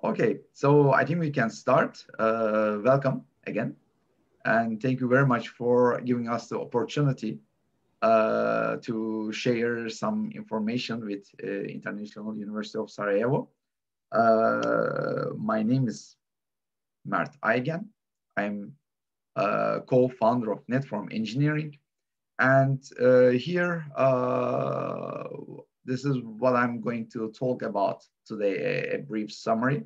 Okay, so I think we can start. Welcome again, and thank you very much for giving us the opportunity to share some information with International University of Sarajevo. My name is Mert Aygen. I'm co-founder of NETFORM Engineering, and here this is what I'm going to talk about today, a brief summary.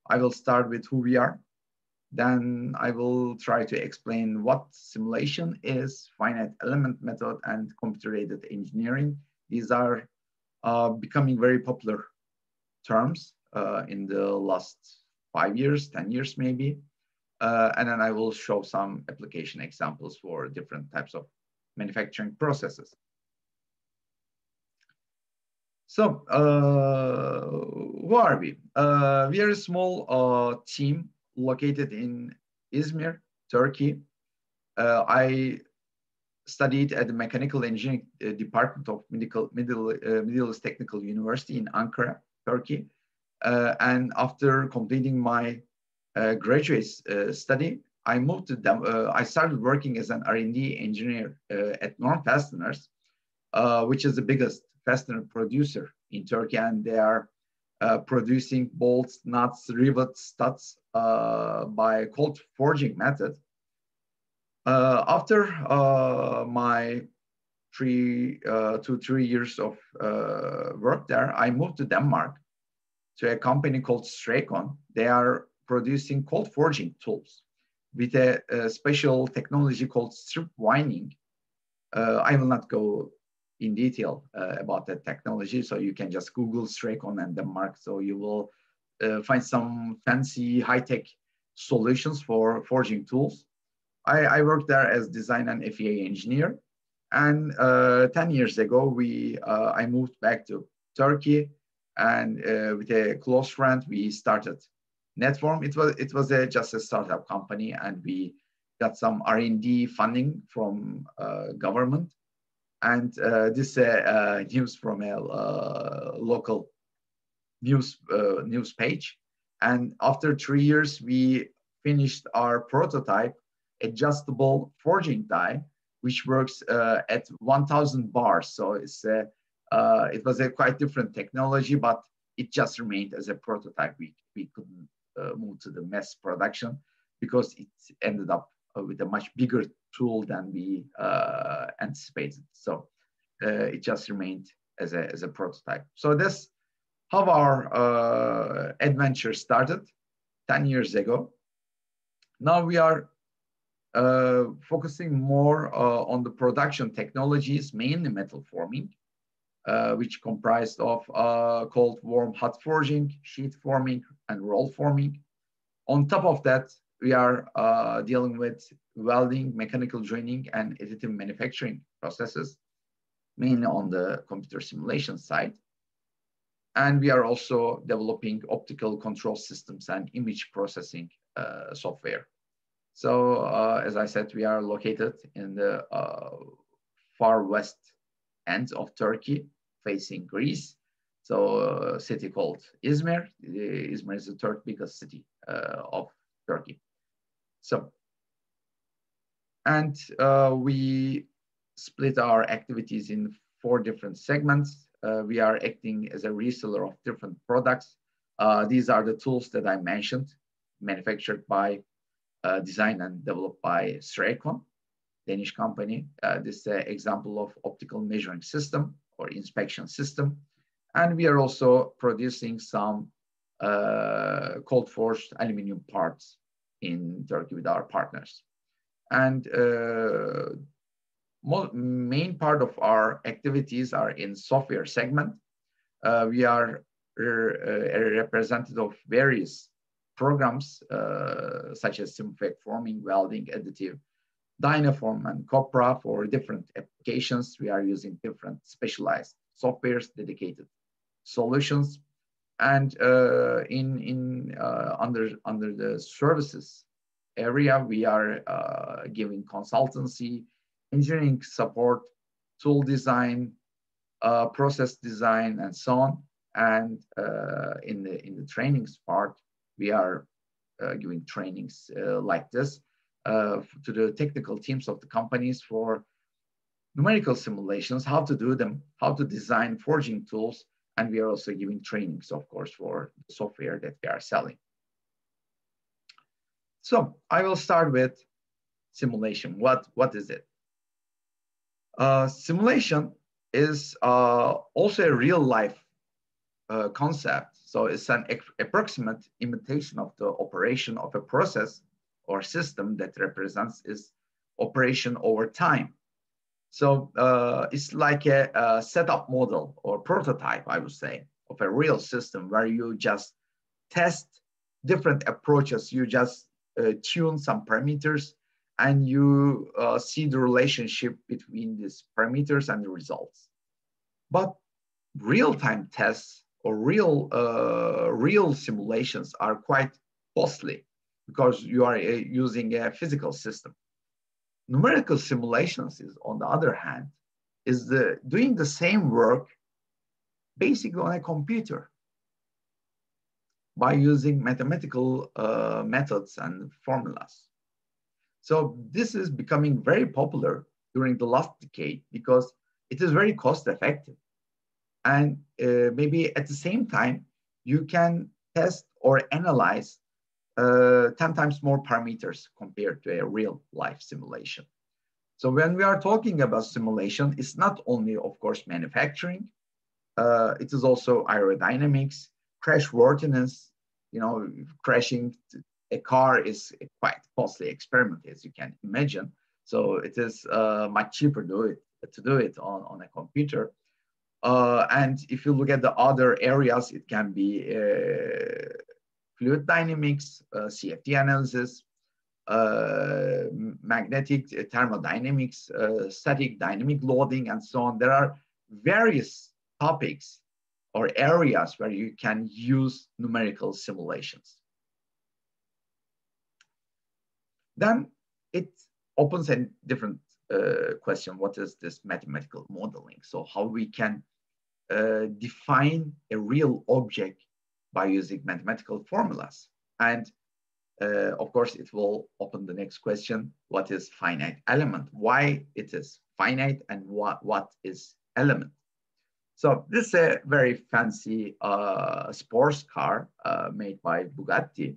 I will start with who we are. Then I will try to explain what simulation is, finite element method, and computer-aided engineering. These are becoming very popular terms in the last 5 years, 10 years maybe. And then I will show some application examples for different types of manufacturing processes. So, who are we? We are a small team located in Izmir, Turkey. I studied at the Mechanical Engineering Department of Middle East Technical University in Ankara, Turkey. And after completing my graduate study, I moved to I started working as an R&D engineer at Norm Fasteners, which is the biggest fastener producer in Turkey, and they are producing bolts, nuts, rivets, studs by cold forging method. After my 2 to 3 years of work there, I moved to Denmark to a company called Strakon. They are producing cold forging tools with a special technology called strip winding. I will not go in detail about that technology, so you can just Google Strakon and Denmark, so you will find some fancy high-tech solutions for forging tools. I worked there as design and FEA engineer, and 10 years ago I moved back to Turkey, and with a close friend we started NETFORM. It was just a startup company, and we got some R&D funding from government. And this news from a local news page. And after 3 years, we finished our prototype, adjustable forging die, which works at 1,000 bars. So it was a quite different technology, but it just remained as a prototype. We couldn't move to the mass production because it ended up with a much bigger tool than we anticipated. So it just remained as a prototype. So that's how our adventure started 10 years ago. Now we are focusing more on the production technologies, mainly metal forming, which comprised of cold, warm, hot forging, sheet forming, and roll forming. On top of that, we are dealing with welding, mechanical joining, and additive manufacturing processes, mainly on the computer simulation side. And we are also developing optical control systems and image processing software. So as I said, we are located in the far west end of Turkey, facing Greece. So a city called Izmir. Izmir is the third biggest city of Turkey. So, and we split our activities in 4 different segments. We are acting as a reseller of different products. These are the tools that I mentioned, manufactured by, designed and developed by Strakon, Danish company. This is an example of optical measuring system or inspection system. And we are also producing some cold forged aluminum parts in Turkey with our partners. And main part of our activities are in software segment. We are a representative of various programs such as Simfec forming, welding, additive, Dynaform, and Copra. For different applications, we are using different specialized softwares, dedicated solutions. And under the services area, we are giving consultancy, engineering support, tool design, process design, and so on. And in the trainings part, we are giving trainings like this to the technical teams of the companies for numerical simulations, how to do them, how to design forging tools, and we are also giving trainings, of course, for the software that we are selling. So I will start with simulation. What is it? Simulation is also a real life concept. So it's an approximate imitation of the operation of a process or system that represents its operation over time. So it's like a setup model or prototype, I would say, of a real system where you just test different approaches. You just tune some parameters and you see the relationship between these parameters and the results. But real-time tests or real simulations are quite costly because you are using a physical system. Numerical simulations is, on the other hand, is doing the same work basically on a computer by using mathematical methods and formulas. So this is becoming very popular during the last decade because it is very cost effective. And maybe at the same time, you can test or analyze 10 times more parameters compared to a real life simulation. So when we are talking about simulation, it's not only, of course, manufacturing, it is also aerodynamics, crashworthiness. You know, crashing a car is a quite costly experiment, as you can imagine. So it is much cheaper to do it on a computer. And if you look at the other areas, it can be fluid dynamics, CFD analysis, magnetic thermodynamics, static dynamic loading, and so on. There are various topics or areas where you can use numerical simulations. Then it opens a different question. What is this mathematical modeling? So how we can define a real object by using mathematical formulas. And of course, it will open the next question. What is finite element? Why it is finite and what is element? So this is a very fancy sports car made by Bugatti.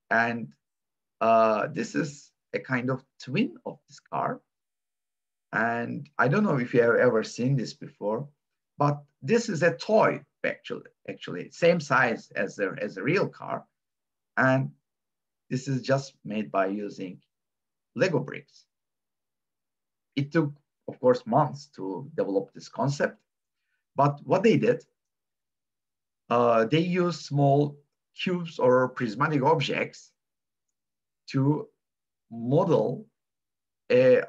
And this is a kind of twin of this car. And I don't know if you have ever seen this before, but this is a toy, actually same size as a real car. And this is just made by using Lego bricks. It took, of course, months to develop this concept. But what they did, they used small cubes or prismatic objects to model a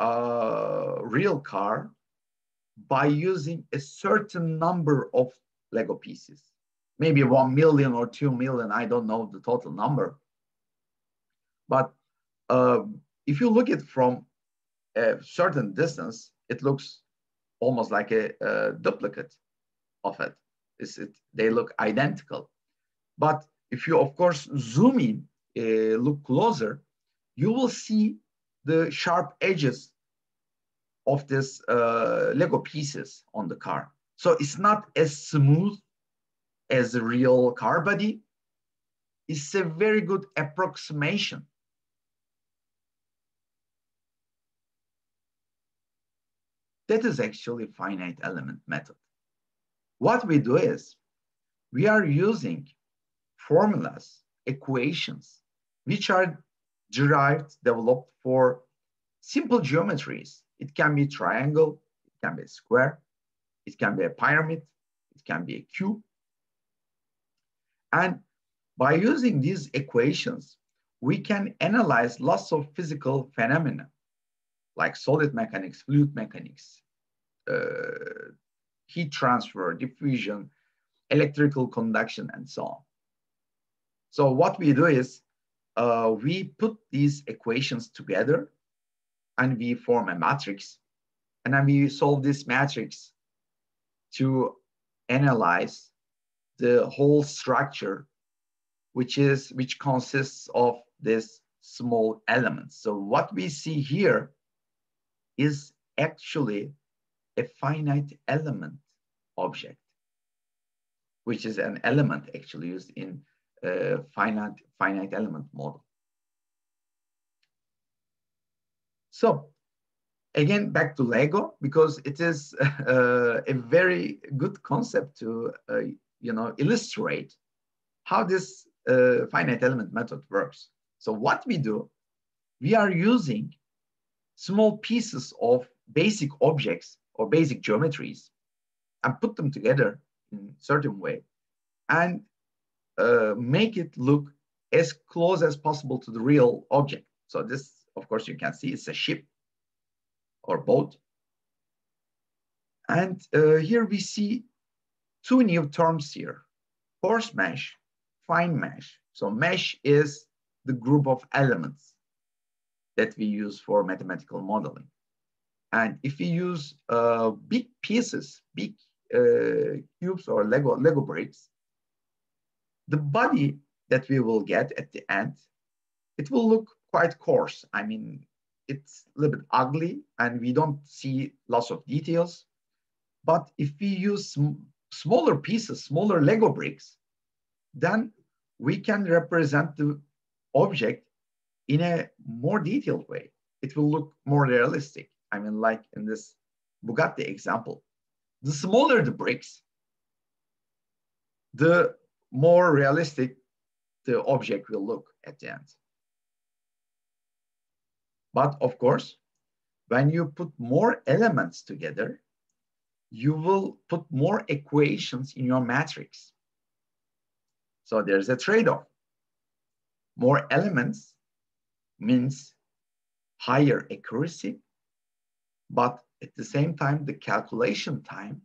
real car by using a certain number of Lego pieces. Maybe 1 million or 2 million, I don't know the total number. But if you look at it from a certain distance, it looks almost like a duplicate of it. They look identical. But if you, of course, zoom in, look closer, you will see the sharp edges of this Lego pieces on the car. So it's not as smooth as a real car body. It's a very good approximation. That is actually finite element method. What we do is we are using formulas, equations, which are developed for simple geometries. It can be a triangle, it can be a square, it can be a pyramid, it can be a cube. And by using these equations, we can analyze lots of physical phenomena like solid mechanics, fluid mechanics, heat transfer, diffusion, electrical conduction, and so on. So what we do is we put these equations together and we form a matrix, and then we solve this matrix to analyze the whole structure which consists of this small elements. So what we see here is actually a finite element object, which is an element actually used in finite element model. So again, back to Lego, because it is a very good concept to illustrate how this finite element method works. So what we do, we are using small pieces of basic objects or basic geometries and put them together in a certain way and make it look as close as possible to the real object. So this, of course, you can see it's a ship or boat. And here we see two new terms here, coarse mesh, fine mesh. So mesh is the group of elements that we use for mathematical modeling. And if we use big pieces, big cubes or Lego bricks, the body that we will get at the end, it will look quite coarse. I mean, it's a little bit ugly and we don't see lots of details. But if we use smaller pieces, smaller Lego bricks, then we can represent the object in a more detailed way. It will look more realistic. I mean, like in this Bugatti example, the smaller the bricks, the more realistic the object will look at the end. But of course, when you put more elements together, you will put more equations in your matrix. So there's a trade-off. More elements means higher accuracy, but at the same time, the calculation time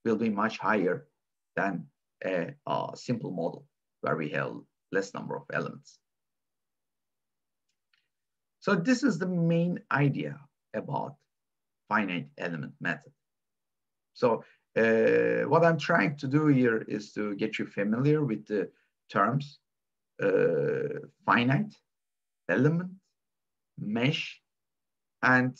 will be much higher than a simple model where we have less number of elements. So this is the main idea about finite element method. So what I'm trying to do here is to get you familiar with the terms finite, element, mesh, and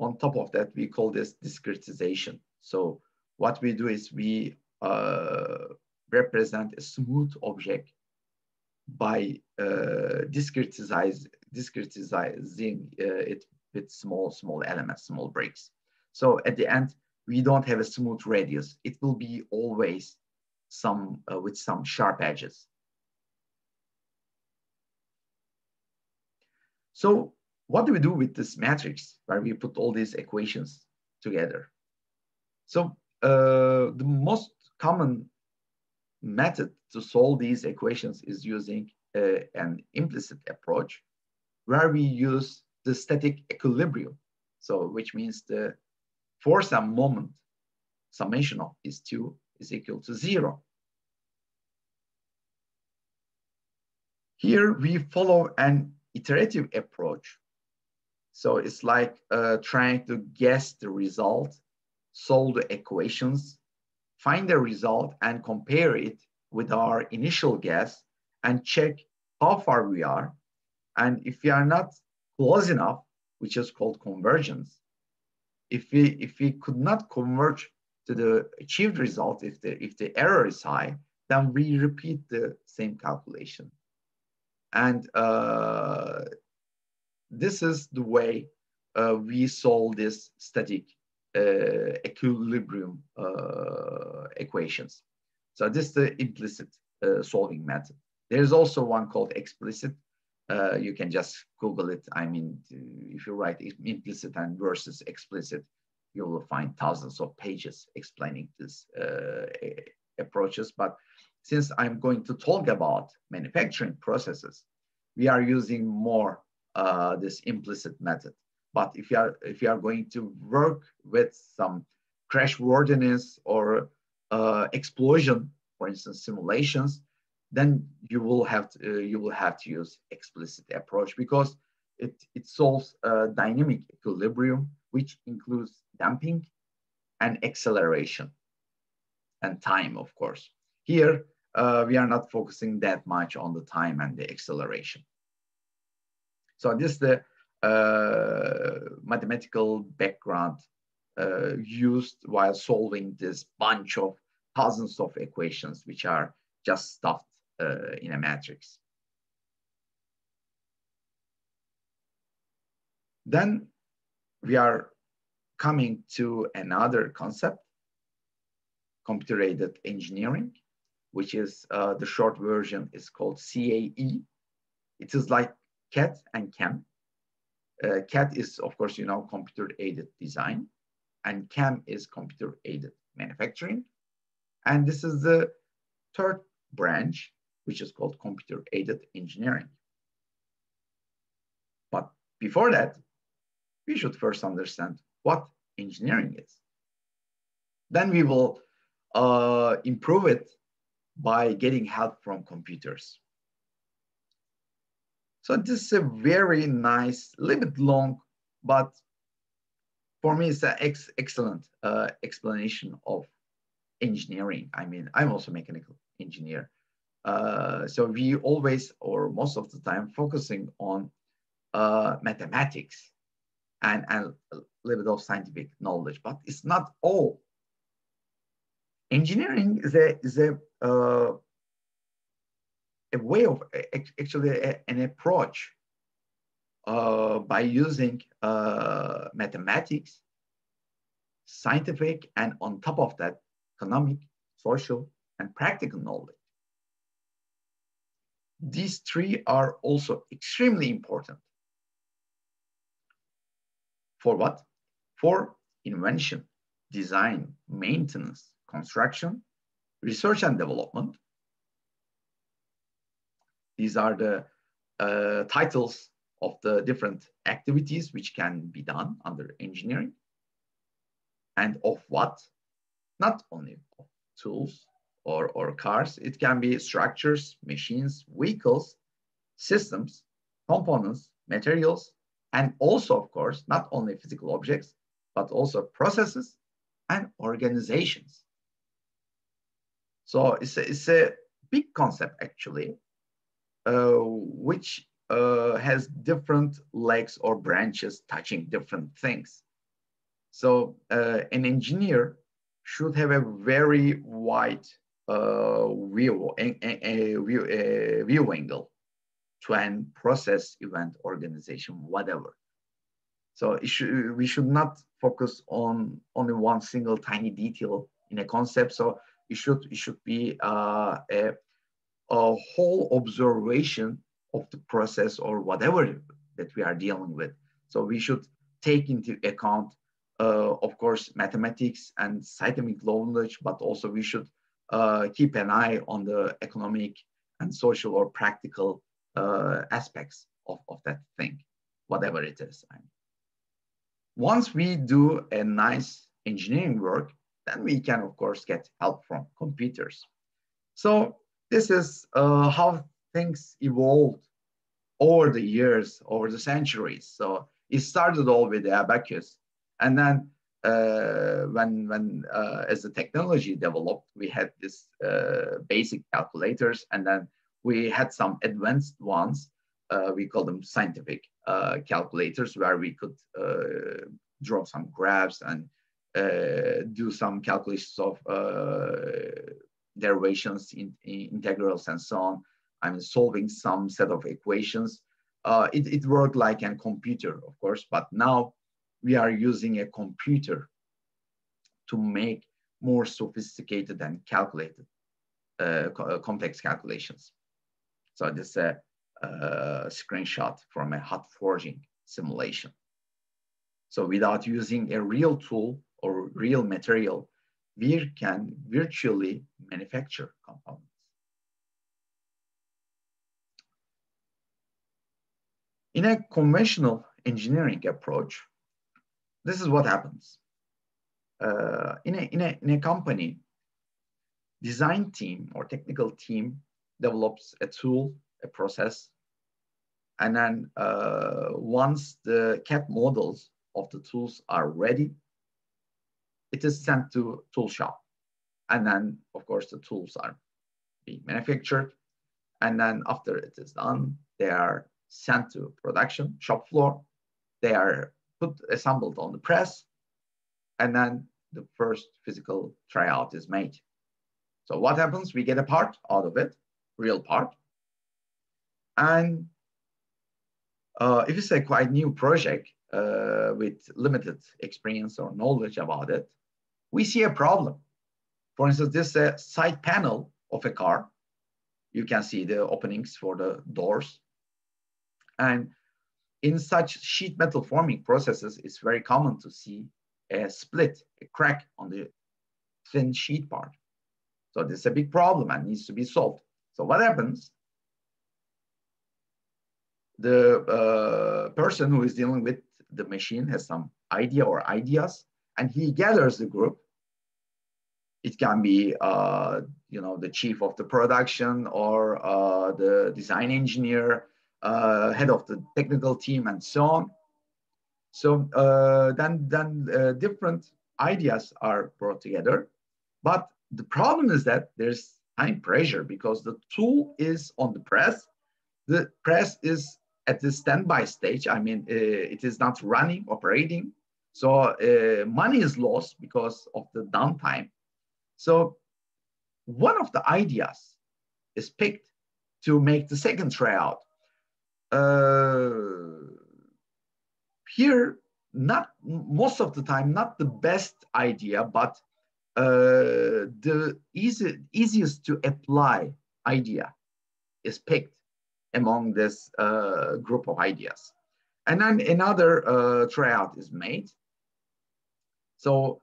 on top of that, we call this discretization. So what we do is we represent a smooth object by discretizing it with small elements, small breaks. So at the end, we don't have a smooth radius. It will be always some with some sharp edges. So what do we do with this matrix where we put all these equations together? So the most common method to solve these equations is using an implicit approach where we use the static equilibrium. So which means the force and moment summation of these two is equal to 0. Here we follow an iterative approach. So it's like trying to guess the result, solve the equations, find the result and compare it with our initial guess and check how far we are. And if we are not close enough, which is called convergence, if we could not converge to the achieved result, if the error is high, then we repeat the same calculation. And this is the way we solve this static equilibrium equations. So this is the implicit solving method. There's also one called explicit. You can just Google it. I mean, if you write implicit and versus explicit, you will find thousands of pages explaining this approaches. But since I'm going to talk about manufacturing processes, we are using more this implicit method. But if you are going to work with some crashworthiness or explosion, for instance, simulations, then you will have to use explicit approach because it solves dynamic equilibrium, which includes damping and acceleration and time, of course. Here, we are not focusing that much on the time and the acceleration. So this is the mathematical background used while solving this bunch of thousands of equations which are just stuffed in a matrix. Then we are coming to another concept, computer-aided engineering, which is the short version is called CAE. It is like CAD and CAM. CAD is, of course, you know, computer-aided design, and CAM is computer-aided manufacturing. And this is the third branch, which is called computer-aided engineering. But before that, we should first understand what engineering is. Then we will improve it by getting help from computers. So this is a very nice, a little bit long, but for me, it's an excellent explanation of engineering. I mean, I'm also a mechanical engineer. So we always, or most of the time, focusing on mathematics and a little bit of scientific knowledge, but it's not all. Engineering is a way of actually an approach by using mathematics, scientific, and on top of that, economic, social, and practical knowledge. These three are also extremely important. For what? For invention, design, maintenance, construction, research and development. These are the titles of the different activities which can be done under engineering. And of what? Not only of tools or cars, it can be structures, machines, vehicles, systems, components, materials, and also, of course, not only physical objects, but also processes and organizations. So it's a big concept, actually, which has different legs or branches touching different things. So an engineer should have a very wide view angle to an process, event, organization, whatever. So we should not focus on only one single tiny detail in a concept. So it should be a whole observation of the process or whatever that we are dealing with. So we should take into account, of course, mathematics and scientific knowledge, but also we should keep an eye on the economic and social or practical aspects of that thing, whatever it is. Once we do a nice engineering work, then we can, of course, get help from computers. So this is how things evolved over the years, over the centuries. So it started all with the abacus. And then when as the technology developed, we had this basic calculators, and then we had some advanced ones. We call them scientific calculators, where we could draw some graphs and do some calculations of derivations, integrals, and so on. I mean, solving some set of equations. It worked like a computer, of course, but now we are using a computer to make more sophisticated and calculated complex calculations. So this is a screenshot from a hot forging simulation. So without using a real tool or real material, we can virtually manufacture components. In a conventional engineering approach, this is what happens. In a company, design team or technical team develops a tool, a process, and then once the CAD models of the tools are ready, it is sent to tool shop. And then, of course, the tools are being manufactured. And then after it is done, they are sent to production shop floor. They are assembled on the press, and then the first physical tryout is made. So what happens? We get a part out of it, real part. And if it's a quite new project with limited experience or knowledge about it, we see a problem. For instance, this side panel of a car. You can see the openings for the doors. And in such sheet metal forming processes, it's very common to see a split, a crack on the thin sheet part. So this is a big problem and needs to be solved. So what happens? The person who is dealing with the machine has some idea or ideas, and he gathers the group. It can be, the chief of the production or the design engineer, head of the technical team, and so on. So then different ideas are brought together. But the problem is that there's time pressure because the tool is on the press. The press is at the standby stage. I mean, it is not running, operating. So money is lost because of the downtime. So one of the ideas is picked to make the second tryout. Here, not most of the time, not the best idea, but the easiest to apply idea is picked among this group of ideas. And then another tryout is made. So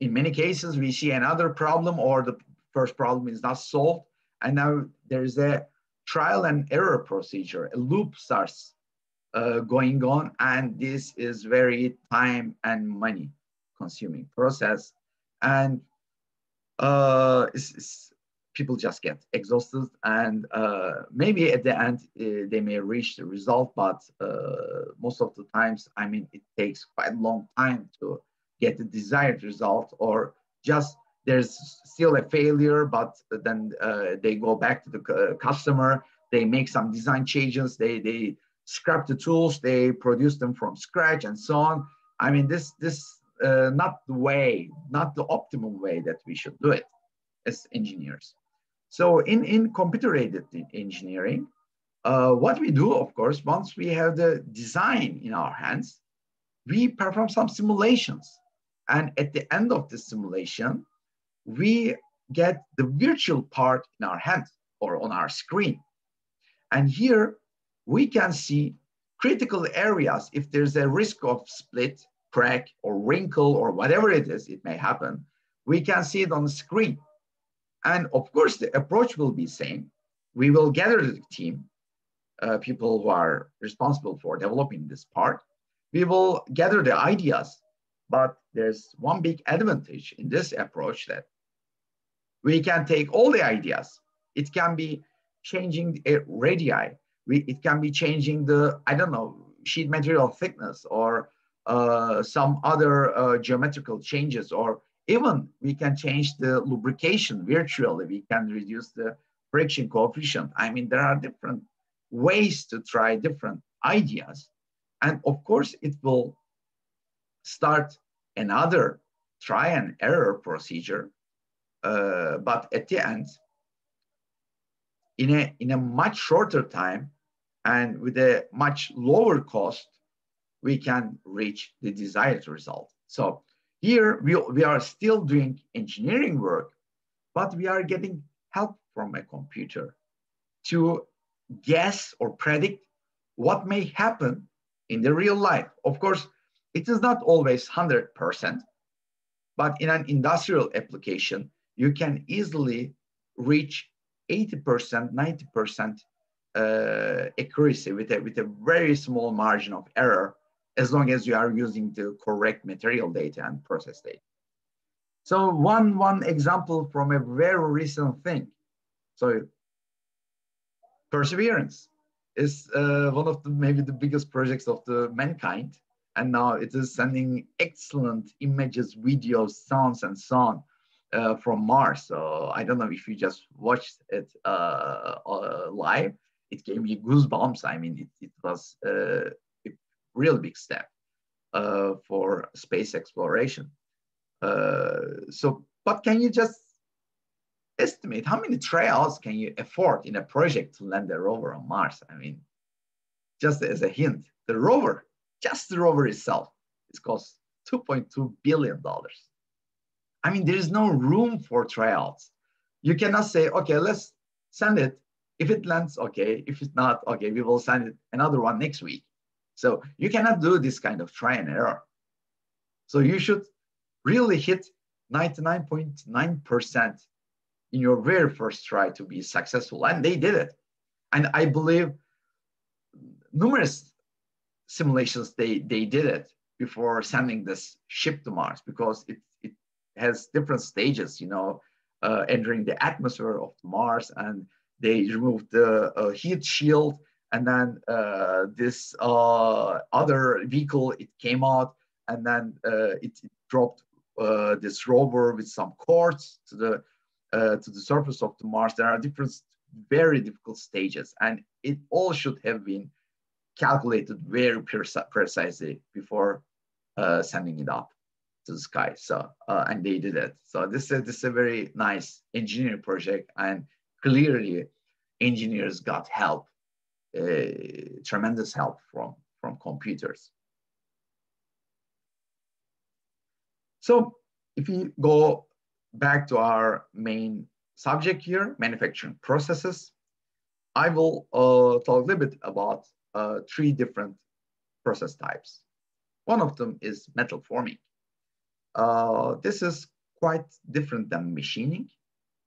in many cases, we see another problem or the first problem is not solved. And now there's a trial and error procedure. A loop starts going on. And this is very time and money consuming process. And people just get exhausted. And maybe at the end, they may reach the result. But most of the times, I mean, it takes quite a long time to get the desired result, or just there's still a failure, but then they go back to the customer, they make some design changes, they scrap the tools, they produce them from scratch and so on. I mean, this not the way, not the optimal way that we should do it as engineers. So in computer-aided engineering, what we do, of course, once we have the design in our hands, we perform some simulations. And at the end of the simulation, we get the virtual part in our hands or on our screen. And here we can see critical areas. If there's a risk of split, crack, or wrinkle, or whatever it is, it may happen, we can see it on the screen. And of course, the approach will be same. We will gather the team, people who are responsible for developing this part. We will gather the ideas. But there's one big advantage in this approach, that we can take all the ideas. It can be changing a radii. It can be changing the, sheet material thickness, or some other geometrical changes, or even we can change the lubrication virtually. We can reduce the friction coefficient. I mean, there are different ways to try different ideas. And of course, it will start another try and error procedure, but at the end, in a much shorter time and with a much lower cost, we can reach the desired result. So here we are still doing engineering work, but we are getting help from a computer to guess or predict what may happen in the real life. Of course, it is not always 100%, but in an industrial application, you can easily reach 80%, 90% accuracy with a very small margin of error, as long as you are using the correct material data and process data. So one example from a very recent thing. So Perseverance is one of maybe the biggest projects of the mankind. And now it is sending excellent images, videos, sounds, and so on. from Mars. So I don't know if you just watched it live. It gave me goosebumps. I mean, it was a real big step for space exploration. But can you just estimate how many tryouts can you afford in a project to land a rover on Mars? I mean, just as a hint, the rover, just the rover itself, it costs $2.2 billion. I mean, there is no room for tryouts. You cannot say, okay, let's send it. If it lands, okay. If it's not, okay, we will send it another one next week. So you cannot do this kind of try and error. So you should really hit 99.9% in your very first try to be successful. And they did it. And I believe numerous simulations, they did it before sending this ship to Mars, because it has different stages, entering the atmosphere of Mars, and they removed the heat shield, and then this other vehicle, it came out, and then it dropped this rover with some cords to the surface of the Mars. There are different, very difficult stages, and it all should have been calculated very precisely before sending it up to the sky. So and they did it. So this is a very nice engineering project, and clearly engineers got help, tremendous help from computers. So if we go back to our main subject here, manufacturing processes, I will talk a little bit about 3 different process types. One of them is metal forming. This is quite different than machining,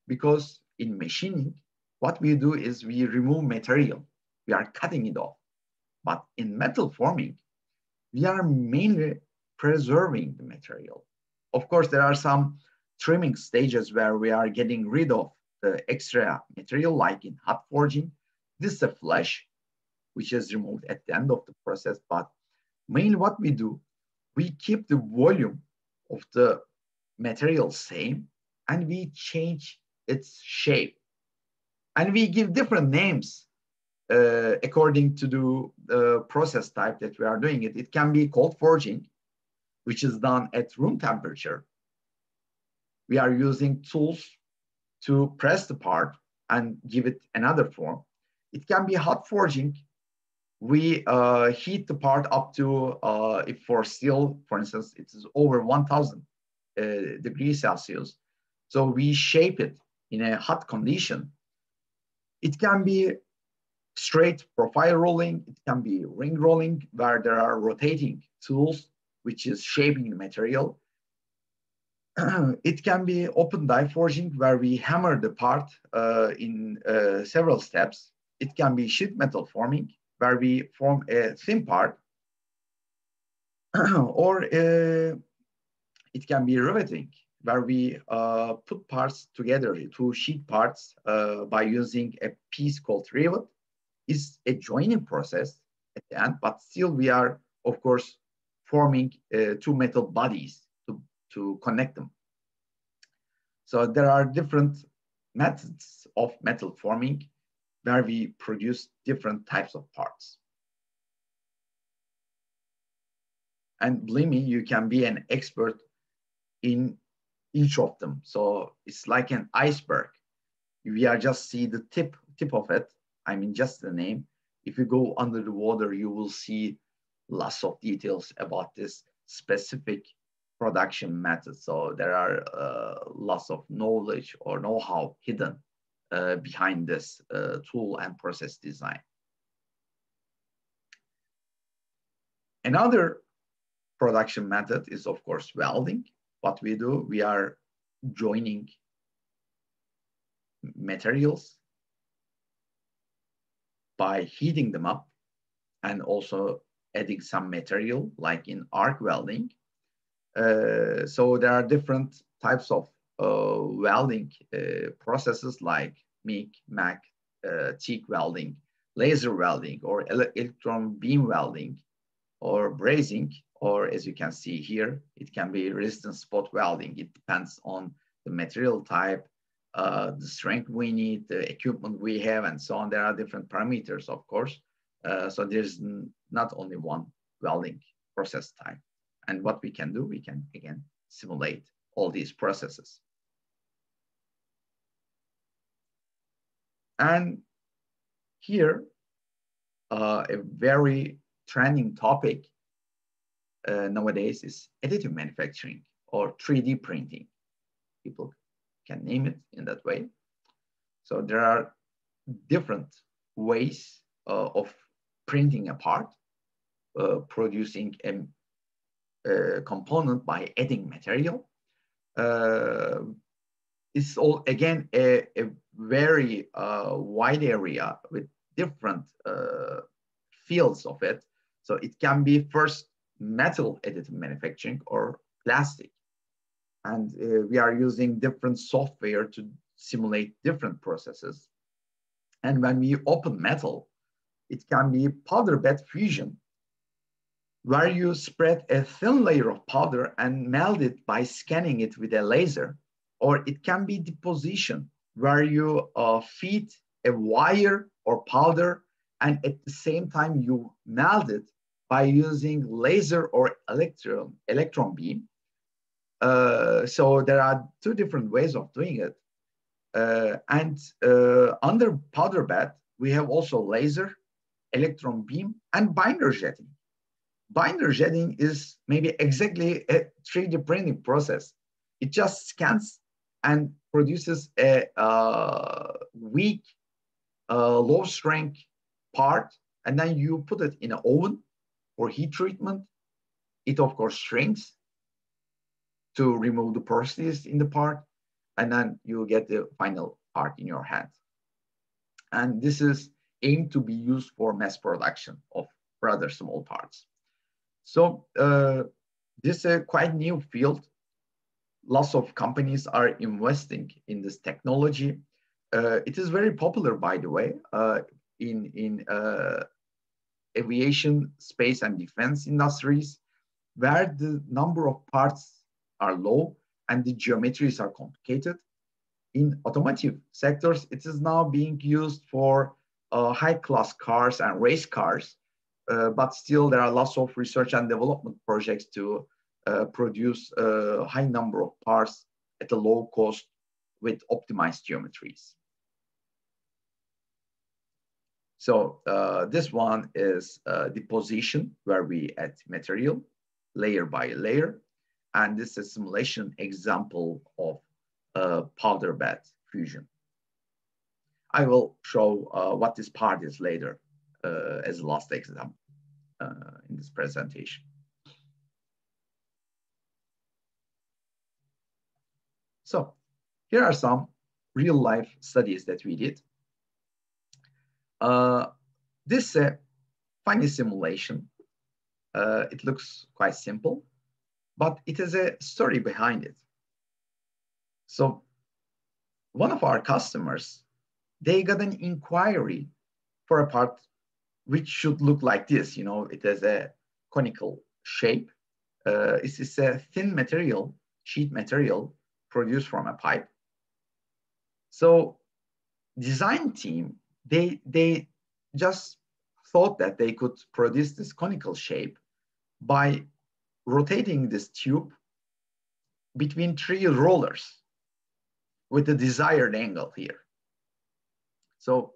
because in machining, what we do is we remove material. We are cutting it off. But in metal forming, we are mainly preserving the material. Of course, there are some trimming stages where we are getting rid of the extra material, like in hot forging. This is a flesh, which is removed at the end of the process. But mainly what we do, we keep the volume of the material same, and we change its shape. And we give different names according to the process type that we are doing it. It can be cold forging, which is done at room temperature. We are using tools to press the part and give it another form. It can be hot forging. We heat the part up to, if for steel, for instance, it is over 1000 degrees Celsius. So we shape it in a hot condition. It can be straight profile rolling. It can be ring rolling, where there are rotating tools, which is shaping the material. It can be open die forging, where we hammer the part in several steps. It can be sheet metal forming, where we form a thin part, or it can be riveting, where we put parts together, 2 sheet parts, by using a piece called rivet. It's a joining process at the end, but still we are, of course, forming 2 metal bodies to connect them. So there are different methods of metal forming, where we produce different types of parts. And believe me, you can be an expert in each of them. So it's like an iceberg. We are just see the tip of it. I mean, just the name. If you go under the water, you will see lots of details about this specific production method. So there are lots of knowledge or know-how hidden behind this tool and process design. Another production method is, of course, welding. What we do, we are joining materials by heating them up, and also adding some material, like in arc welding. So there are different types of welding processes, like MIG, MAC, TIG welding, laser welding, or electron beam welding, or brazing, or as you can see here, it can be resistance spot welding. It depends on the material type, the strength we need, the equipment we have, and so on. There are different parameters, of course. So there's not only one welding process type. And what we can do, we can, again, simulate all these processes. And here, a very trending topic nowadays is additive manufacturing or 3D printing. People can name it in that way. So there are different ways of printing a part, producing a component by adding material. It's all, again, a very wide area with different fields of it. So it can be first metal additive manufacturing or plastic. And we are using different software to simulate different processes. And when we open metal, it can be powder bed fusion, where you spread a thin layer of powder and melt it by scanning it with a laser. Or it can be deposition, where you feed a wire or powder, and at the same time you melt it by using laser or electron beam. So there are two different ways of doing it. Under powder bed, we have also laser, electron beam, and binder jetting. Binder jetting is maybe exactly a 3D printing process. It just scans and produces a weak, low strength part, and then you put it in an oven for heat treatment. It, of course, shrinks to remove the porosities in the part, and then you get the final part in your hand. And this is aimed to be used for mass production of rather small parts. So this is a quite new field. Lots of companies are investing in this technology. It is very popular, by the way, in aviation, space, and defense industries, where the number of parts are low and the geometries are complicated. In automotive sectors, it is now being used for high-class cars and race cars, but still there are lots of research and development projects to produce a high number of parts at a low cost with optimized geometries. So this one is deposition, where we add material layer by layer. And this is a simulation example of powder bed fusion. I will show what this part is later as the last example in this presentation. So here are some real life studies that we did. This is a funny simulation. It looks quite simple, but it has a story behind it. So one of our customers, they got an inquiry for a part which should look like this. You know, it has a conical shape. It's a thin material, sheet material produced from a pipe. So design team, they just thought that they could produce this conical shape by rotating this tube between 3 rollers with the desired angle here. So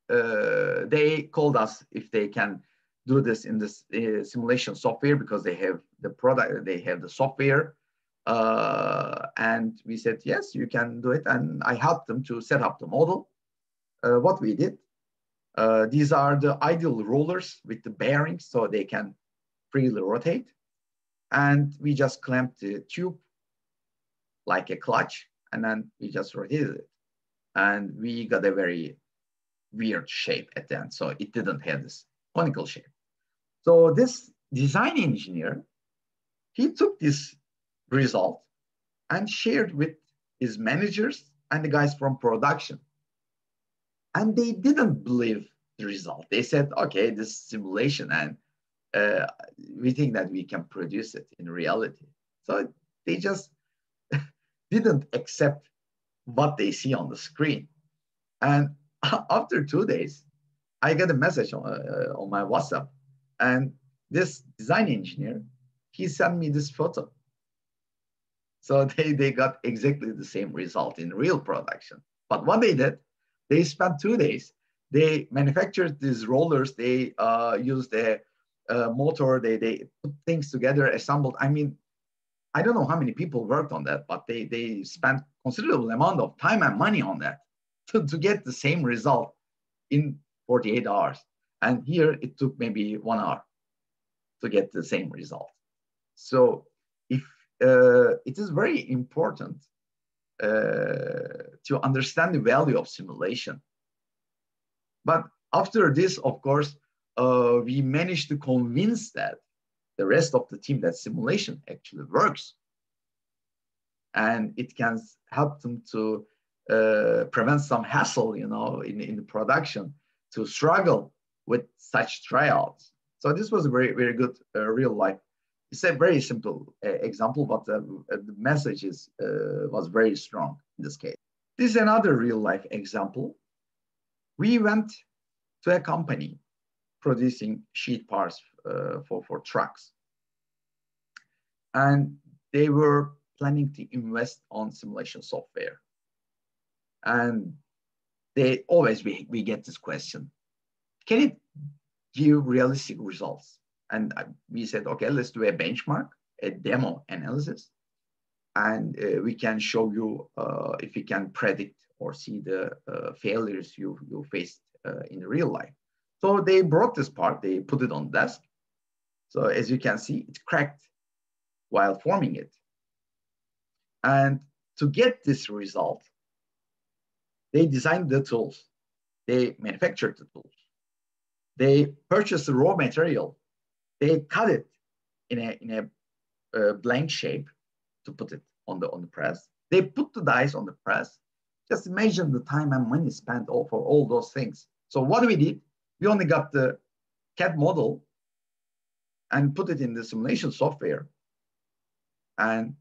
they called us if they can do this in this simulation software, because they have the product, they have the software. And we said, yes, you can do it. And I helped them to set up the model. What we did, these are the ideal rollers with the bearings so they can freely rotate. And we just clamped the tube like a clutch, and then we just rotated it. And we got a very weird shape at the end. So it didn't have this conical shape. So this design engineer, he took this result and shared with his managers and the guys from production. And they didn't believe the result. They said, okay, this is simulation, and we think that we can produce it in reality. So they just didn't accept what they see on the screen. And after 2 days, I got a message on my WhatsApp, and this design engineer, he sent me this photo. So they got exactly the same result in real production. But what they did, they spent 2 days. They manufactured these rollers. They used a motor. They put things together, assembled. I mean, I don't know how many people worked on that, but they spent considerable amount of time and money on that to get the same result in 48 hours. And here it took maybe 1 hour to get the same result. So if it is very important to understand the value of simulation. But after this, of course, we managed to convince that the rest of the team that simulation actually works. And it can help them to prevent some hassle, you know, in the production, to struggle with such tryouts. So this was a very, very good real life. It's a very simple example, but the message was very strong in this case. This is another real life example. We went to a company producing sheet parts for trucks. And they were planning to invest on simulation software. And they always, we get this question, can it give realistic results? And we said, okay, let's do a benchmark, a demo analysis. And we can show you if we can predict or see the failures you faced in real life. So they brought this part, they put it on the desk. So as you can see, it cracked while forming it. And to get this result, they designed the tools. They manufactured the tools. They purchased the raw material. They cut it in a blank shape to put it on the press. They put the dies on the press. Just imagine the time and money spent for all those things. So what we did, we only got the CAD model and put it in the simulation software. And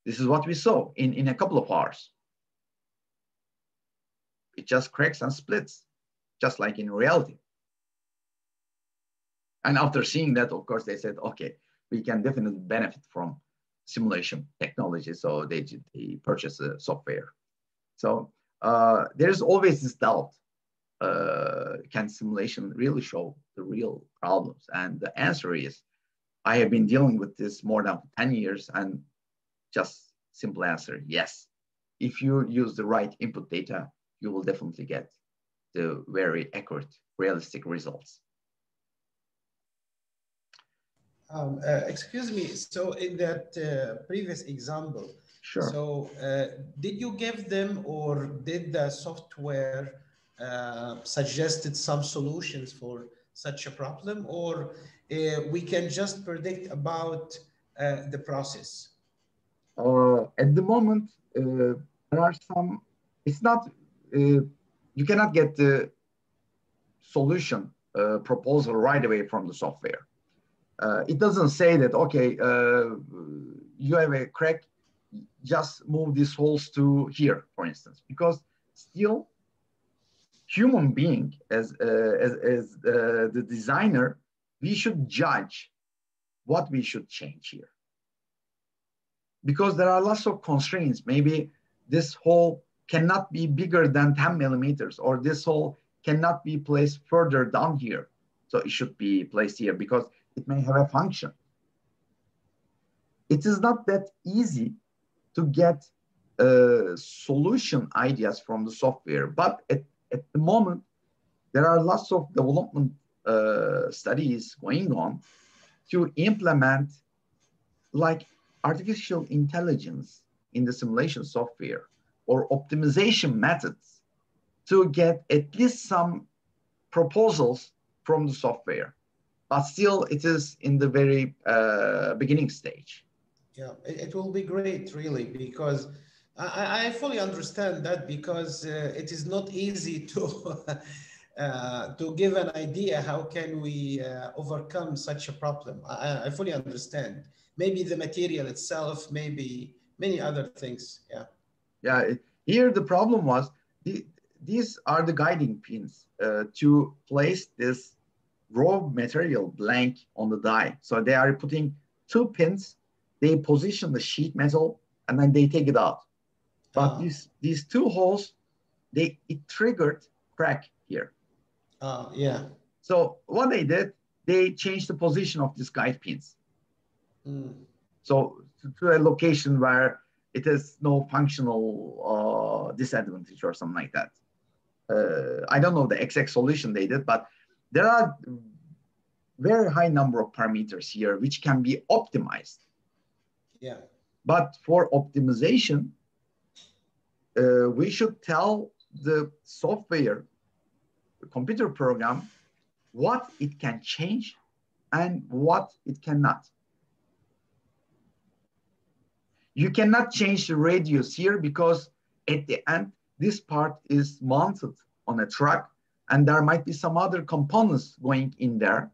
this is what we saw in a couple of hours. It just cracks and splits, just like in reality. And after seeing that, of course, they said, okay, we can definitely benefit from simulation technology. So they purchased the software. So there's always this doubt. Can simulation really show the real problems? And the answer is, I have been dealing with this more than 10 years, and just simple answer, yes. If you use the right input data, you will definitely get the very accurate, realistic results. Excuse me, so in that previous example, sure. So did you give them, or did the software suggested some solutions for such a problem, or we can just predict about the process? At the moment, there are some, it's not, you cannot get the solution proposal right away from the software. It doesn't say that, okay, you have a crack, just move these holes to here, for instance, because still human being as the designer, we should judge what we should change here. Because there are lots of constraints. Maybe this hole cannot be bigger than 10 millimeters, or this hole cannot be placed further down here. So it should be placed here because it may have a function. It is not that easy to get solution ideas from the software, but at the moment, there are lots of development studies going on to implement like artificial intelligence in the simulation software or optimization methods to get at least some proposals from the software. But still, it is in the very beginning stage. Yeah, it will be great, really, because I fully understand that, because it is not easy to give an idea how can we overcome such a problem. I fully understand. Maybe the material itself, maybe many other things. Yeah. Yeah. Here the problem was these are the guiding pins to place this raw material blank on the die. So they are putting 2 pins. They position the sheet metal and then they take it out. But these 2 holes, it triggered crack here. Yeah. So what they did, they changed the position of these guide pins. So to a location where it has no functional disadvantage or something like that. I don't know the exact solution they did, but there are very high number of parameters here which can be optimized. Yeah. But for optimization, we should tell the software, the computer program, what it can change and what it cannot. You cannot change the radius here because at the end, this part is mounted on a truck and there might be some other components going in there.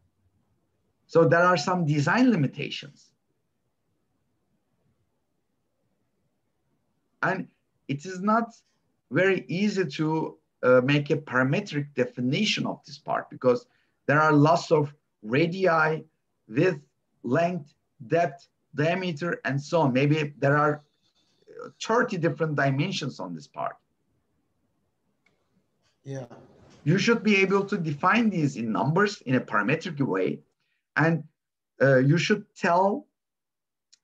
So there are some design limitations. And it is not very easy to make a parametric definition of this part because there are lots of radii, width, length, depth, diameter, and so on. Maybe there are 30 different dimensions on this part. Yeah. You should be able to define these in numbers in a parametric way. And you should tell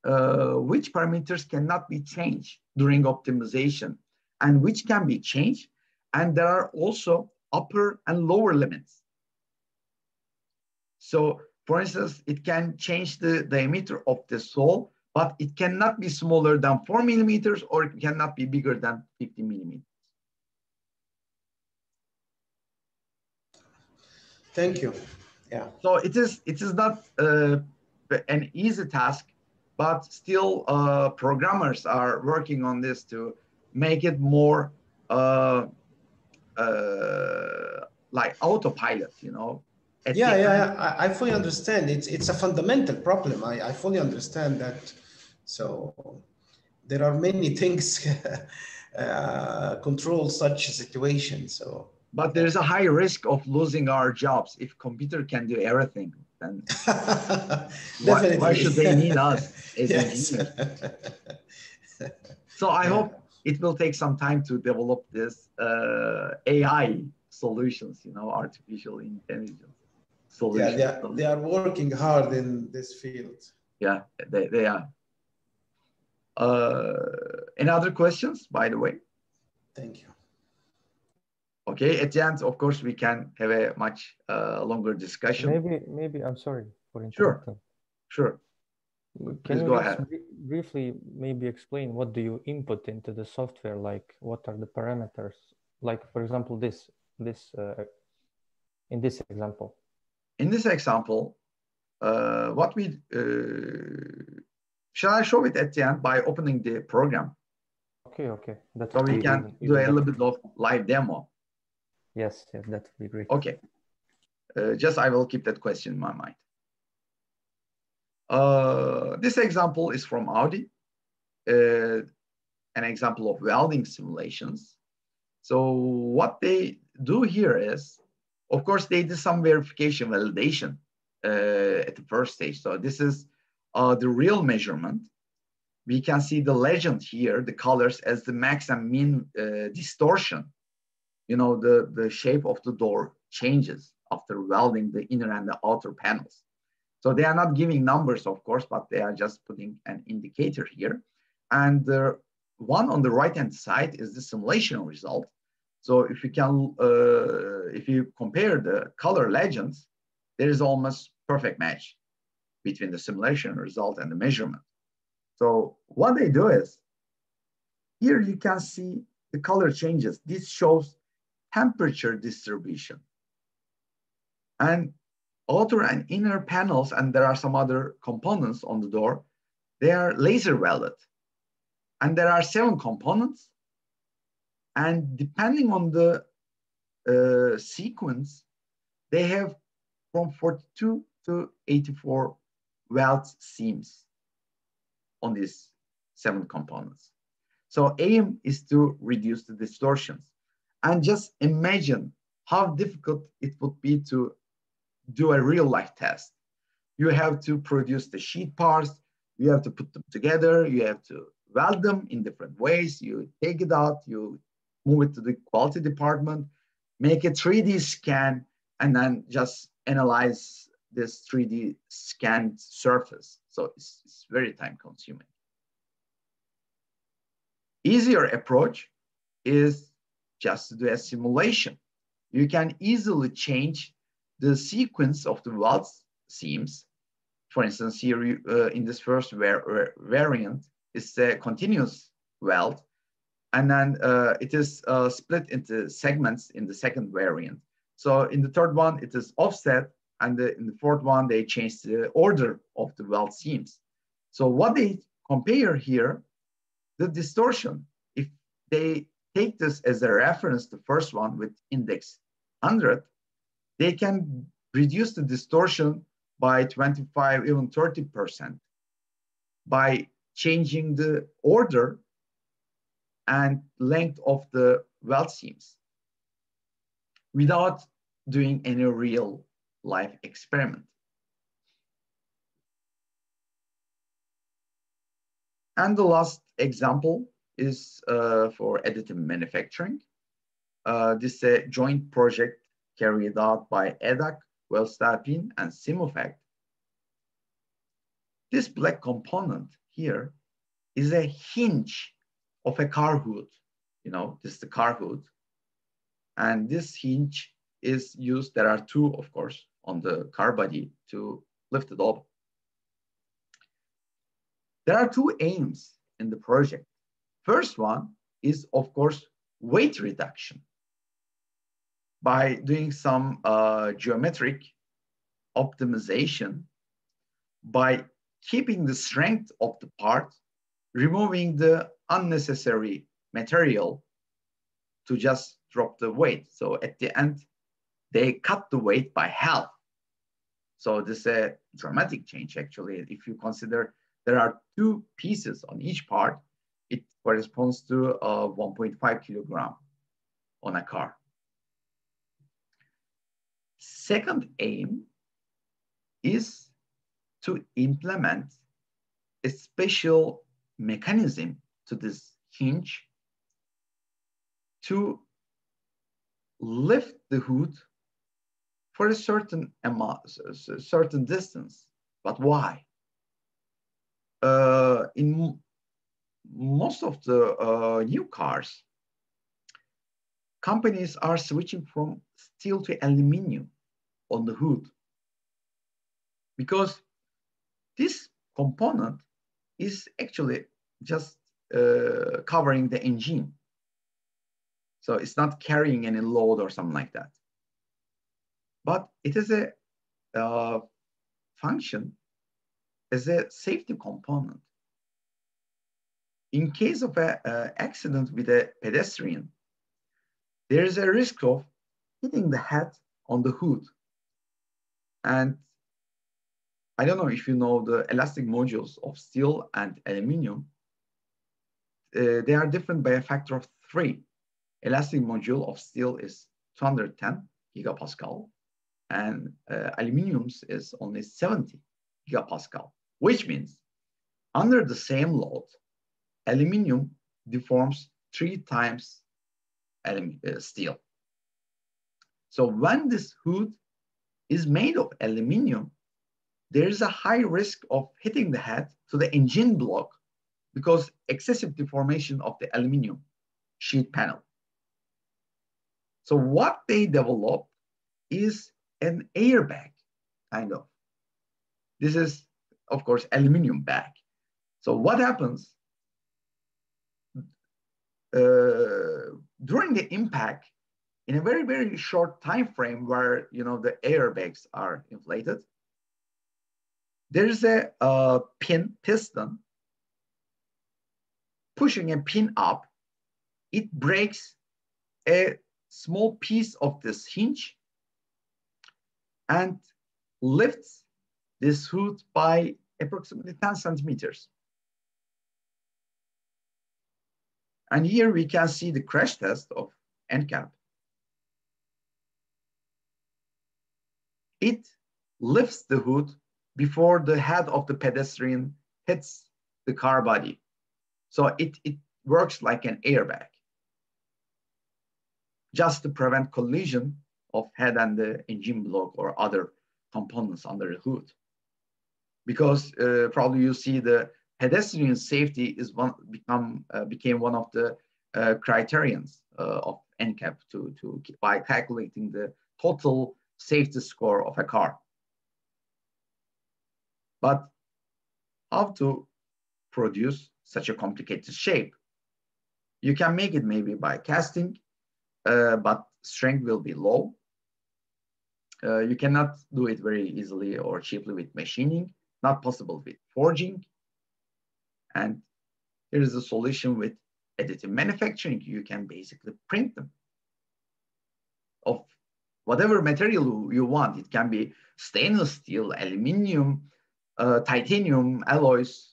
which parameters cannot be changed during optimization and which can be changed. And there are also upper and lower limits. So for instance, it can change the diameter of the sole, but it cannot be smaller than 4 millimeters or it cannot be bigger than 50 millimeters. Thank you. Yeah. So it is not an easy task, but still programmers are working on this to make it more like autopilot, you know. I fully understand. It's a fundamental problem. I fully understand that. So there are many things control such a situation. So, but there's a high risk of losing our jobs if computer can do everything. Then why should they need us as engineers? So I hope it will take some time to develop this AI solutions, you know, artificial intelligence solutions. Yeah, they are working hard in this field. Yeah, they are. Any other questions, by the way? Thank you. Okay, at the end, of course, we can have a much longer discussion. Maybe I'm sorry for interrupting. Sure. Can you just briefly maybe explain what do you input into the software? Like what are the parameters? Like for example, in this example. In this example, what we shall I show it at the end by opening the program? Okay. That's so we can do a little bit of live demo. Yes, that would be great. Okay. Just I will keep that question in my mind. This example is from Audi, an example of welding simulations. So what they do here is, of course, they did some verification validation at the first stage. So this is the real measurement. We can see the legend here, the colors as the max and min distortion. You know, the shape of the door changes after welding the inner and the outer panels. So they are not giving numbers, of course, but they are just putting an indicator here. And the one on the right-hand side is the simulation result. So if you can, if you compare the color legends, there is almost perfect match between the simulation result and the measurement. So what they do is, here you can see the color changes. This shows temperature distribution. And outer and inner panels, and there are some other components on the door, they are laser welded. And there are 7 components. And depending on the sequence, they have from 42 to 84 weld seams on this 7 components. So aim is to reduce the distortions. And just imagine how difficult it would be to do a real life test. You have to produce the sheet parts, you have to put them together, you have to weld them in different ways, you take it out, you move it to the quality department, make a 3D scan, and then just analyze this 3D scanned surface. So it's very time consuming. Easier approach is just to do a simulation. You can easily change the sequence of the weld seams. For instance, here in this first variant, it's a continuous weld, and then it is split into segments in the second variant. So in the third one, it is offset, and in the fourth one, they changed the order of the weld seams. So what they compare here, the distortion, if they take this as a reference, the first one with index 100, they can reduce the distortion by 25, even 30% by changing the order and length of the weld seams without doing any real life experiment. And the last example is for additive manufacturing. This is a joint project carried out by EDAC, Welding, and Simufect. This black component here is a hinge of a car hood. You know, this is the car hood. And this hinge is used, there are two, of course, on the car body to lift it up. There are two aims in the project. First one is, of course, weight reduction by doing some geometric optimization, by keeping the strength of the part, removing the unnecessary material to just drop the weight. So at the end, they cut the weight by half. So this is a dramatic change, actually. If you consider there are two pieces on each part, it corresponds to 1.5 kilogram on a car. Second aim is to implement a special mechanism to this hinge to lift the hood for a certain amount, a certain distance. But why? In most of the new cars, companies are switching from steel to aluminum on the hood, because this component is actually just covering the engine. So it's not carrying any load or something like that. But it is a function as a safety component. In case of an accident with a pedestrian, there is a risk of hitting the head on the hood. And I don't know if you know the elastic modules of steel and aluminum. They are different by a factor of 3. Elastic module of steel is 210 gigapascal, and aluminum's is only 70 gigapascal, which means under the same load, aluminum deforms 3 times steel. So when this hood is made of aluminum, there is a high risk of hitting the head to the engine block because excessive deformation of the aluminum sheet panel. So what they developed is an airbag, kind of. This is, of course, aluminum bag. So what happens during the impact, in a very, very short time frame where the airbags are inflated, there is a piston pushing a pin up. It breaks a small piece of this hinge and lifts this hood by approximately 10 centimeters. And here we can see the crash test of NCAP. It lifts the hood before the head of the pedestrian hits the car body. So it works like an airbag, just to prevent collision of head and the engine block or other components under the hood. Because probably you see the pedestrian safety is became one of the criterions of NCAP by calculating the total safety score of a car. But how to produce such a complicated shape? You can make it maybe by casting, but strength will be low. You cannot do it very easily or cheaply with machining, not possible with forging. And here is a solution with additive manufacturing. You can basically print them of whatever material you want. It can be stainless steel, aluminum, titanium, alloys.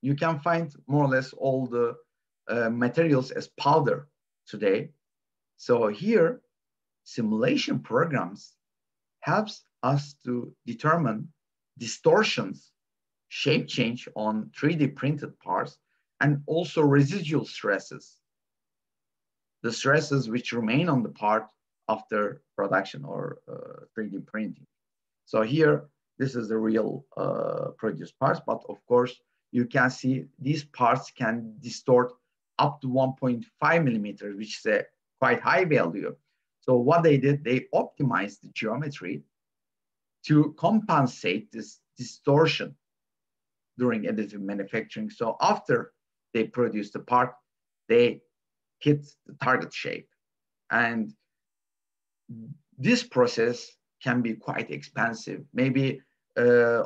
You can find more or less all the materials as powder today. So here, simulation programs helps us to determine distortions, shape change on 3D printed parts, and also residual stresses, the stresses which remain on the part after production or 3D printing. So here, this is the real produced parts, but of course, you can see these parts can distort up to 1.5 millimeters, which is a quite high value. So what they did, they optimized the geometry to compensate this distortion during additive manufacturing. So after they produce the part, they hit the target shape. And this process can be quite expensive. Maybe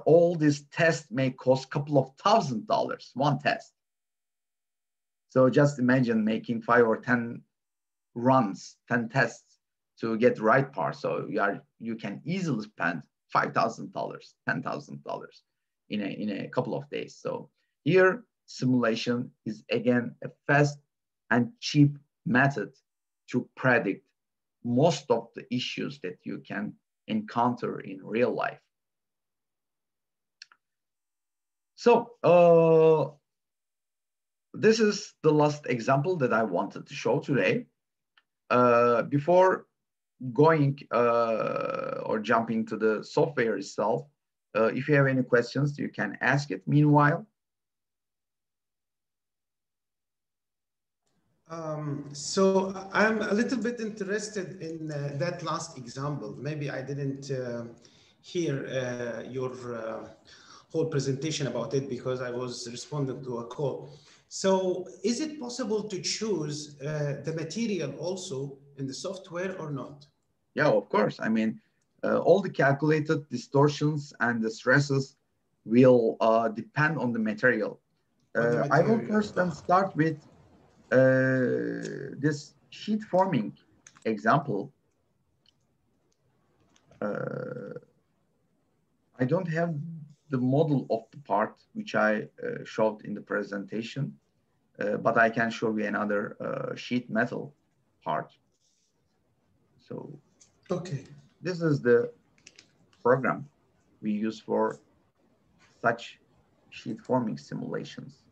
all these tests may cost a couple of $1,000, one test. So just imagine making 5 or 10 runs, 10 tests to get the right part. So you can easily spend $5,000, $10,000 in a couple of days. So here, simulation is again a fast and cheap method to predict most of the issues that you can encounter in real life. So this is the last example that I wanted to show today. Before going or jumping to the software itself, if you have any questions, you can ask it. Meanwhile, so I'm a little bit interested in that last example. Maybe I didn't hear your whole presentation about it because I was responding to a call. So is it possible to choose the material also in the software or not? Yeah, of course. I mean, all the calculated distortions and the stresses will depend on the material. I will first then start with this sheet forming example. I don't have the model of the part which I showed in the presentation, but I can show you another sheet metal part. So okay, this is the program we use for such sheet forming simulations.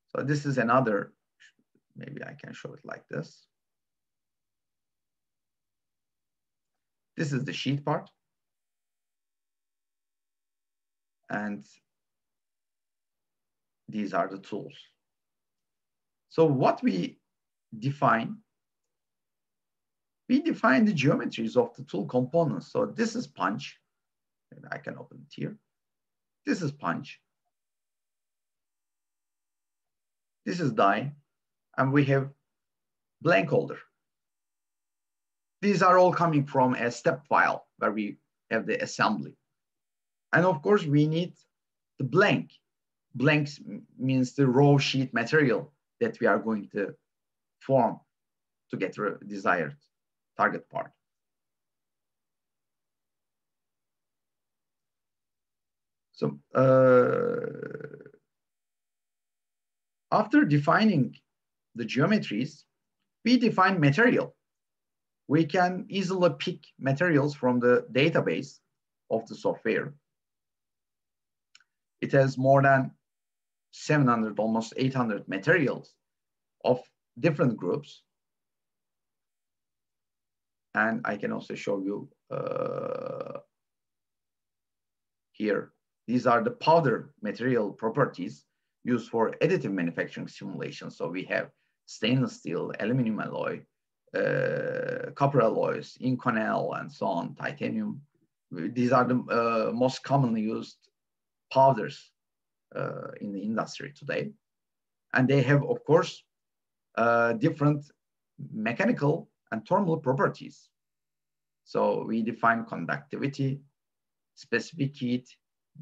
So this is another, maybe I can show it like this. This is the sheet part. And these are the tools. So what we define the geometries of the tool components. So this is punch, and I can open it here. This is punch. This is die, and we have blank holder. These are all coming from a step file where we have the assembly. And of course, we need the blank. Blanks means the raw sheet material that we are going to form to get the desired target part. So After defining the geometries, we define material. We can easily pick materials from the database of the software. It has more than 700, almost 800 materials of different groups. And I can also show you here. These are the powder material properties used for additive manufacturing simulation. So we have stainless steel, aluminum alloy, copper alloys, inconel, and so on, titanium. These are the most commonly used powders in the industry today. And they have, of course, different mechanical and thermal properties. So we define conductivity, specific heat,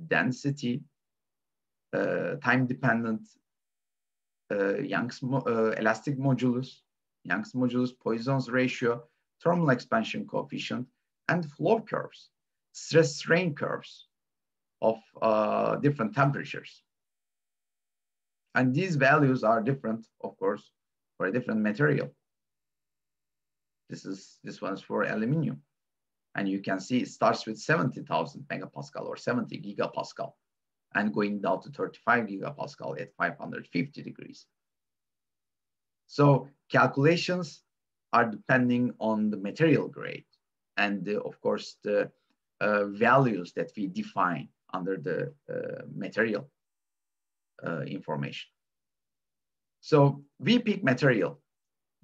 density, time-dependent Young's elastic modulus, Young's modulus, Poisson's ratio, thermal expansion coefficient, and flow curves, stress strain curves of different temperatures. And these values are different, of course, for a different material. This one's for aluminum. And you can see it starts with 70,000 megapascal or 70 gigapascal and going down to 35 gigapascal at 550 degrees. So calculations are depending on the material grade and of course the values that we define under the material information. So we pick material,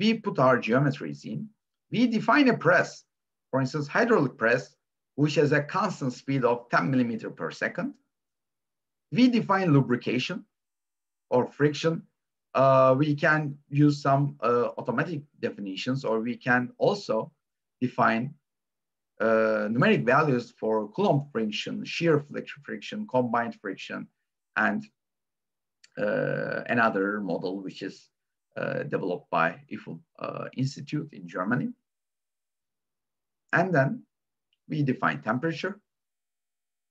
we put our geometries in, we define a press, for instance, hydraulic press, which has a constant speed of 10 millimeters per second. We define lubrication or friction. We can use some automatic definitions, or we can also define numeric values for Coulomb friction, shear friction, combined friction, and another model which is developed by IFU Institute in Germany. And then we define temperature.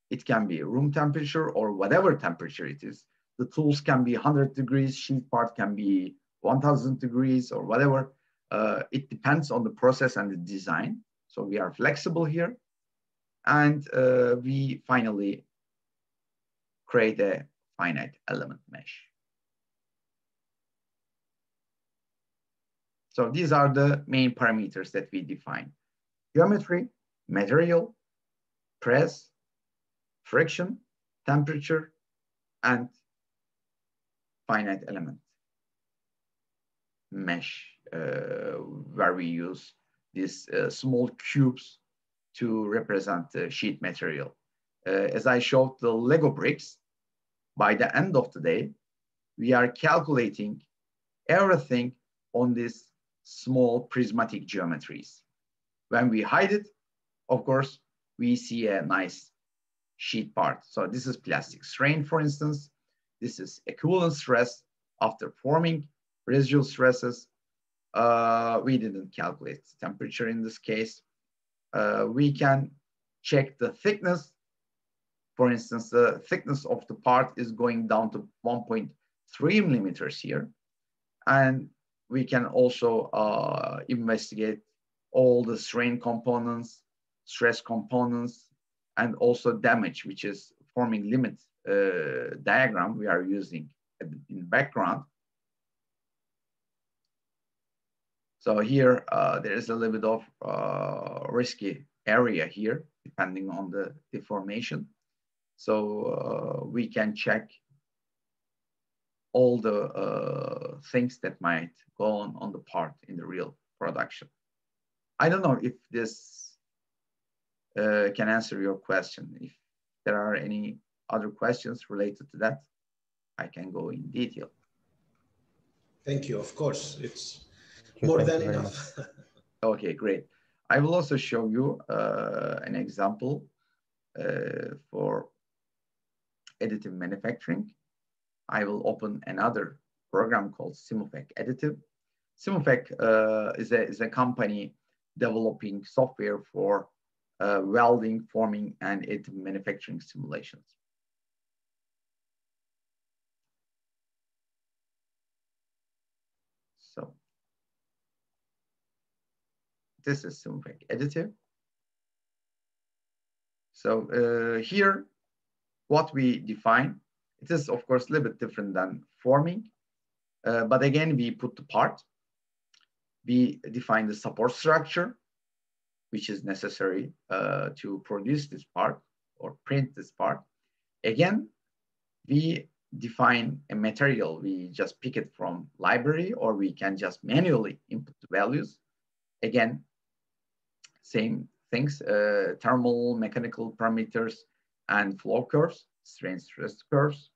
It can be room temperature or whatever temperature it is. The tools can be 100 degrees, sheet part can be 1000 degrees or whatever. It depends on the process and the design. So we are flexible here. And we finally create a finite element mesh. So these are the main parameters that we define: geometry, material, press, friction, temperature, and finite element mesh, where we use these small cubes to represent the sheet material. As I showed the Lego bricks, by the end of the day, we are calculating everything on these small prismatic geometries. When we hide it, of course, we see a nice sheet part. So this is plastic strain, for instance. This is equivalent stress after forming, residual stresses. We didn't calculate temperature in this case. We can check the thickness. For instance, the thickness of the part is going down to 1.3 millimeters here. And we can also investigate all the strain components, stress components, and also damage, which is forming limit diagram we are using in the background. So here, there is a little bit of risky area here, depending on the deformation. So we can check all the things that might go on the part in the real production. I don't know if this can answer your question. If there are any other questions related to that, I can go in detail. Thank you. Of course, it's more than enough. Okay, great. I will also show you an example for additive manufacturing. I will open another program called Simufec Additive. Simufec is a company developing software for welding, forming, and additive manufacturing simulations. this is simulate additive. So here, what we define, it is of course a little bit different than forming, but again, we put the part. We define the support structure, which is necessary to produce this part or print this part. Again, we define a material. We just pick it from library, or we can just manually input the values. Again, same things, thermal, mechanical parameters, and flow curves, strain stress curves.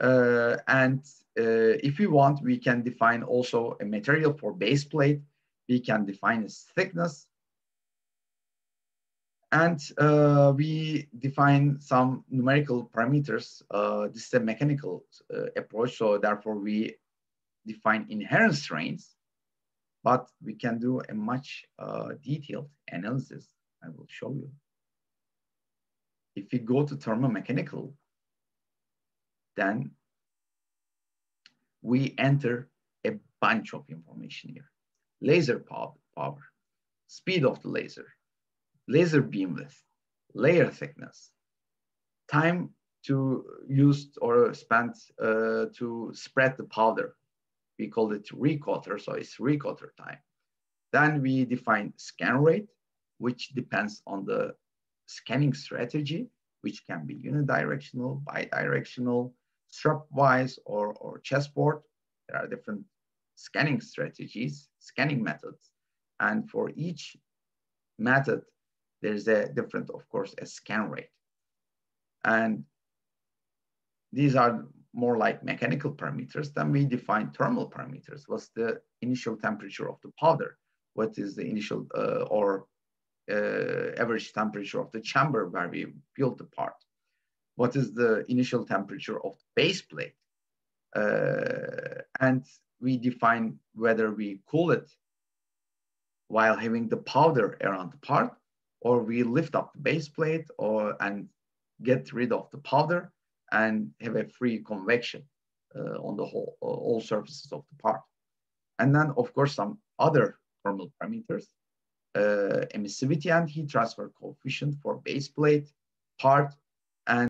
And if we want, we can define also a material for base plate. We can define its thickness. And we define some numerical parameters. This is a mechanical approach, so therefore we define inherent strains, but we can do a much detailed analysis. I will show you. If we go to thermomechanical, then we enter a bunch of information here. Laser power, speed of the laser beam width, layer thickness, time to use or spent to spread the powder. We call it recoater, so it's recoater time. Then we define scan rate, which depends on the scanning strategy, which can be unidirectional, bidirectional, strap-wise, or chessboard. There are different scanning strategies, scanning methods. And for each method, there's a different, of course, a scan rate. And these are more like mechanical parameters. Then we define thermal parameters. What's the initial temperature of the powder? What is the initial average temperature of the chamber where we build the part? What is the initial temperature of the base plate? And we define whether we cool it while having the powder around the part, or we lift up the base plate and get rid of the powder and have a free convection on the whole, all surfaces of the part. And then, of course, some other thermal parameters, emissivity and heat transfer coefficient for base plate, part,